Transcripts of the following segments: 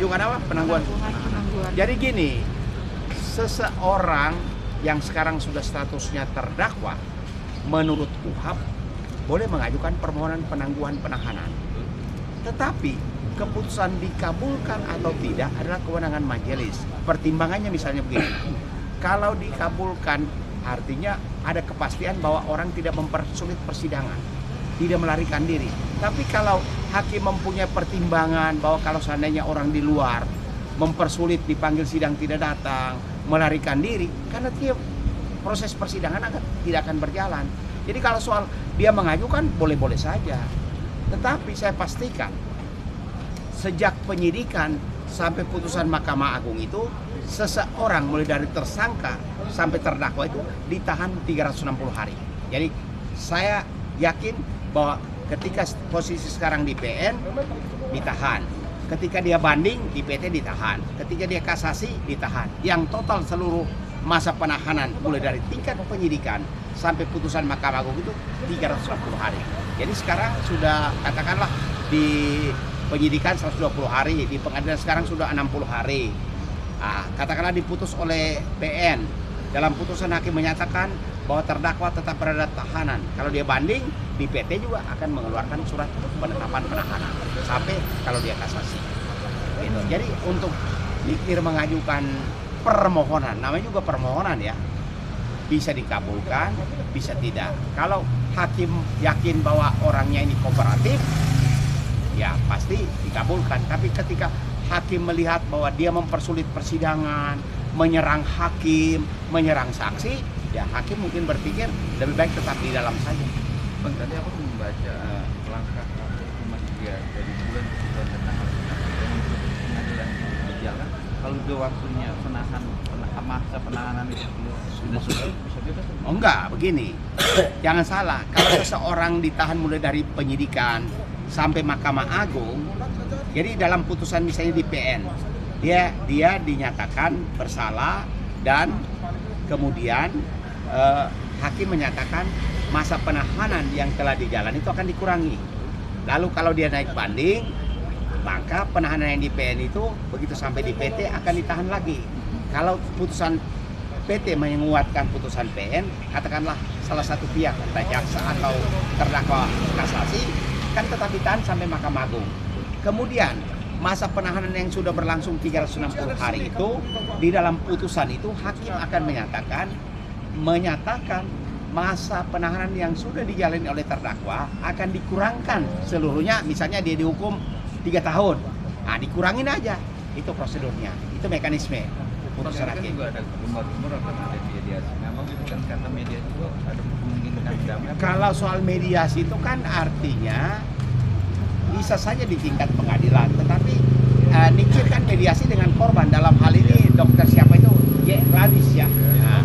mengajukan apa? Penangguhan. Jadi gini, seseorang yang sekarang sudah statusnya terdakwa menurut KUHP boleh mengajukan permohonan penangguhan penahanan. Tetapi keputusan dikabulkan atau tidak adalah kewenangan majelis. Pertimbangannya misalnya begini, kalau dikabulkan artinya ada kepastian bahwa orang tidak mempersulit persidangan, tidak melarikan diri. Tapi kalau hakim mempunyai pertimbangan bahwa kalau seandainya orang di luar mempersulit dipanggil sidang tidak datang, melarikan diri, karena proses persidangan tidak akan berjalan. Jadi kalau soal dia mengajukan boleh-boleh saja. Tetapi saya pastikan sejak penyidikan sampai putusan Mahkamah Agung itu seseorang mulai dari tersangka sampai terdakwa itu ditahan 360 hari. Jadi saya yakin bahwa ketika posisi sekarang di PN ditahan, ketika dia banding di PT ditahan, ketika dia kasasi ditahan. Yang total seluruh masa penahanan mulai dari tingkat penyidikan sampai putusan Mahkamah Agung itu 360 hari. Jadi sekarang sudah katakanlah di penyidikan 120 hari, di pengadilan sekarang sudah 60 hari. Nah, katakanlah diputus oleh PN, dalam putusan hakim menyatakan bahwa terdakwa tetap berada tahanan. Kalau dia banding, di PT juga akan mengeluarkan surat penetapan penahanan sampai kalau dia kasasi. Gitu. Jadi untuk mikir mengajukan permohonan, namanya juga permohonan ya, bisa dikabulkan, bisa tidak. Kalau hakim yakin bahwa orangnya ini kooperatif, ya pasti dikabulkan. Tapi ketika hakim melihat bahwa dia mempersulit persidangan, menyerang hakim, menyerang saksi, ya hakim mungkin berpikir lebih baik tetap di dalam saja. Bang, tadi aku membaca langkah hukuman dia dari bulan ke bulan tentang hal pengadilan berjalan. Kalau dia waktunya masa penahanan itu sudah bisa bebas? Oh enggak, begini. Jangan salah, kalau seseorang ditahan mulai dari penyidikan sampai Mahkamah Agung, jadi dalam putusan misalnya di PN, dia dinyatakan bersalah dan kemudian hakim menyatakan masa penahanan yang telah dijalani itu akan dikurangi. Lalu kalau dia naik banding, maka penahanan yang di PN itu begitu sampai di PT akan ditahan lagi. Kalau putusan PT menguatkan putusan PN, katakanlah salah satu pihak, entah jaksa atau terdakwa kasasi, kan tetap ditahan sampai Mahkamah Agung. Kemudian masa penahanan yang sudah berlangsung 360 hari itu, di dalam putusan itu hakim akan menyatakan masa penahanan yang sudah dijalani oleh terdakwa akan dikurangkan seluruhnya. Misalnya dia dihukum 3 tahun, nah dikurangin aja, itu prosedurnya, itu mekanisme putusan hakim. Juga ada rumor-rumor akan ada mediasi. Memang bukan kata mediasi itu ada kemungkinan damai. Kalau soal mediasi itu kan artinya bisa saja di tingkat pengadilan, tetapi Nikir kan mediasi dengan korban, dalam hal ini dokter siapa itu, Gladys ya, nah,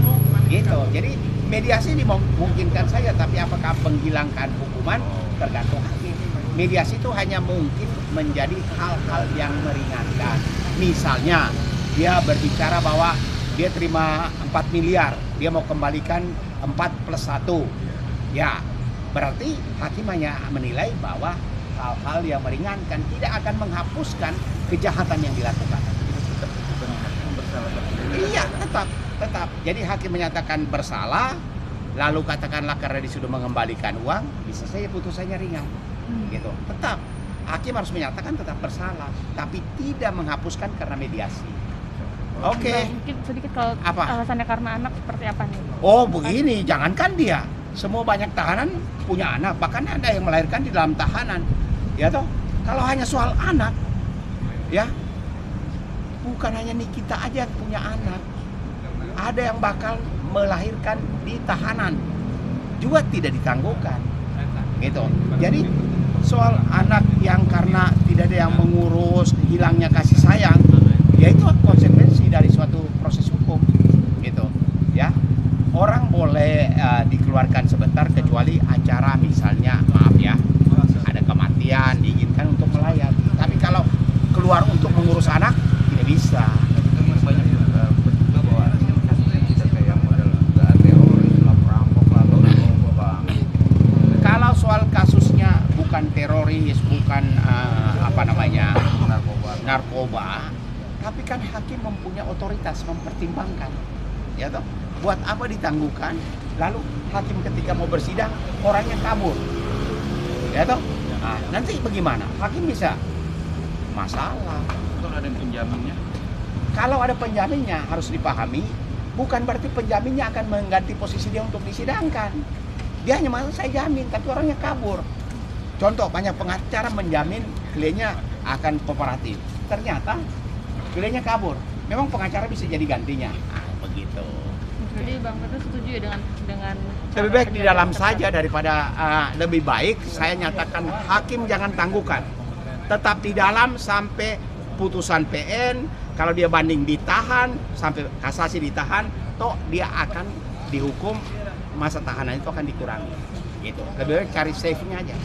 gitu. Jadi mediasi dimungkinkan saja, tapi apakah menghilangkan hukuman tergantung hakim. Mediasi itu hanya mungkin menjadi hal-hal yang meringankan. Misalnya dia berbicara bahwa dia terima 4 miliar, dia mau kembalikan 4+1, ya berarti hakim hanya menilai bahwa hal-hal yang meringankan, tidak akan menghapuskan kejahatan yang dilakukan. Iya, tetap. Jadi hakim menyatakan bersalah, lalu katakanlah karena dia sudah mengembalikan uang, bisa saja putusannya ringan. Gitu. Tetap hakim harus menyatakan tetap bersalah, tapi tidak menghapuskan karena mediasi. Oke. Mungkin sedikit kalau alasannya karena anak seperti apa nih? Oh begini, jangankan dia, semua banyak tahanan punya anak, bahkan ada yang melahirkan di dalam tahanan, ya toh. Kalau hanya soal anak, ya bukan hanya Nikita aja yang punya anak, ada yang bakal melahirkan di tahanan juga tidak ditangguhkan, gitu. Jadi soal anak yang karena tidak ada yang mengurus, hilangnya kasih sayang, ya itu konsekuensi dari suatu proses hukum, gitu ya. Orang boleh dikeluarkan sebentar kecuali acara misalnya, maaf ya, ada kematian diizinkan untuk melayat. Tapi kalau keluar untuk mengurus anak tidak bisa. Banyak juga bahwa kasusnya bisa kayak model teroris, perampok, Kalau soal kasusnya bukan teroris, bukan narkoba, tapi kan hakim mempunyai otoritas mempertimbangkan, ya toh. Buat apa ditangguhkan? Lalu hakim ketika mau bersidang orangnya kabur, ya toh. Nah, nanti bagaimana? Hakim bisa masalah. Kalau ada penjaminnya, kalau ada penjaminnya harus dipahami, bukan berarti penjaminnya akan mengganti posisi dia untuk disidangkan. Dia hanya mengatakan saya jamin, tapi orangnya kabur. Contoh, banyak pengacara menjamin kliennya akan kooperatif. Ternyata kliennya kabur. Memang pengacara bisa jadi gantinya. Nah, begitu. Jadi Bang Pedro setuju ya dengan Lebih baik di dalam saja daripada lebih baik saya nyatakan hakim jangan tangguhkan. Tetap di dalam sampai putusan PN. Kalau dia banding ditahan, sampai kasasi ditahan, toh dia akan dihukum, masa tahanan itu akan dikurangi. Gitu. Lebih baik cari safe-nya aja.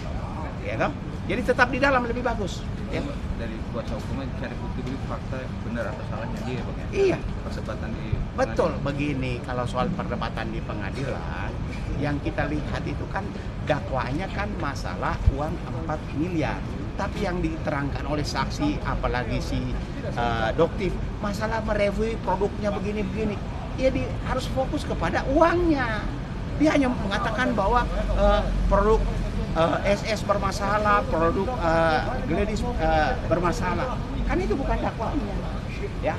Ya toh? Jadi tetap di dalam lebih bagus. Ya. dari kuasa hukumnya cari bukti dulu fakta benar atau salahnya dia Bang ya. Iya. Perdebatan di Betul, pengadilan. begini kalau soal perdebatan di pengadilan, yang kita lihat itu kan dakwaannya kan masalah uang 4 miliar. Tapi yang diterangkan oleh saksi, apalagi si Doktif, masalah mereview produknya begini-begini. Ya harus fokus kepada uangnya. Dia hanya mengatakan bahwa produk SS bermasalah, produk Gladys bermasalah. Kan itu bukan dakwaannya. Ya,